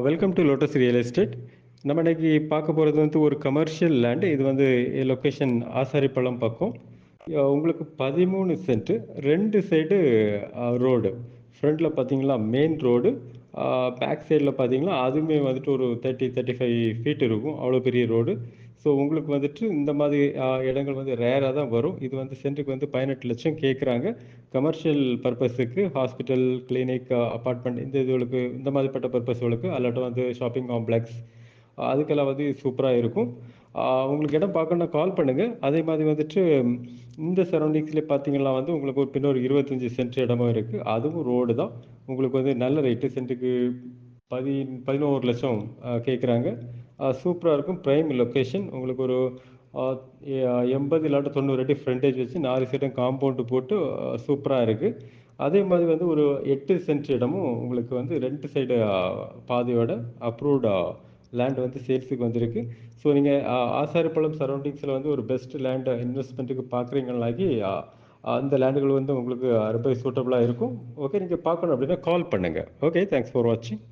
Welcome to lotus real estate. நம்ம இன்னைக்கு பார்க்க போகிறது வந்து ஒரு கமர்ஷியல் லேண்டு. இது வந்து லொக்கேஷன் ஆசாரிப்பள்ளம் பக்கம். உங்களுக்கு 13 சென்ட், 2 சைடு ரோடு. ஃப்ரண்ட்டில் பார்த்தீங்களா மெயின் ரோடு, பேக் சைடில் பார்த்தீங்கன்னா அதுவுமே வந்துட்டு ஒரு 35 ஃபீட் இருக்கும், அவ்வளோ பெரிய ரோடு. ஸோ உங்களுக்கு வந்துட்டு இந்த மாதிரி இடங்கள் வந்து ரேராக தான் வரும். இது வந்து சென்ட்டுக்கு வந்து 18 லட்சம் கேட்குறாங்க. கமர்ஷியல் பர்பஸுக்கு, ஹாஸ்பிட்டல், கிளினிக், அப்பார்ட்மெண்ட் இந்த இதுகளுக்கு, இந்த மாதிரிப்பட்ட பர்பஸ்களுக்கு, அல்லாட்டும் வந்து ஷாப்பிங் காம்ப்ளெக்ஸ், அதுக்கெல்லாம் வந்து சூப்பராக இருக்கும். உங்களுக்கு இடம் பார்க்கணுன்னா கால் பண்ணுங்கள். அதே மாதிரி வந்துட்டு இந்த சரௌண்டிங்ஸ்லேயே பார்த்தீங்கன்னா வந்து உங்களுக்கு ஒரு பின்னொரு 25 சென்ட் இடமும் இருக்குது. அதுவும் ரோடு தான். உங்களுக்கு வந்து நல்ல ரேட்டு, சென்ட்டுக்கு 11 லட்சம் கேட்குறாங்க. சூப்பராக இருக்கும். Prime location. உங்களுக்கு ஒரு 80 இல்லாட்ட 90 அடி ஃப்ரண்டேஜ் வச்சு 4 சைடும் காம்பவுண்டு போட்டு சூப்பராக இருக்குது. அதே மாதிரி வந்து ஒரு 8 சென்ட் இடமும் உங்களுக்கு வந்து 2 சைடு பாதையோட அப்ரூவ்டு லேண்ட் வந்து சேல்ஸுக்கு வந்திருக்கு. ஸோ நீங்கள் ஆசாரிப்பள்ளம் சரௌண்டிங்ஸில் வந்து ஒரு பெஸ்ட் லேண்ட் இன்வெஸ்ட்மெண்ட்டுக்கு பார்க்குறீங்கனாக்கி அந்த லேண்டுகள் வந்து உங்களுக்கு ரொம்ப சூட்டபுளாக இருக்கும். ஓகே, நீங்கள் பார்க்கணும் அப்படின்னா கால் பண்ணுங்கள். ஓகே, தேங்க்ஸ் ஃபார் வாட்சிங்.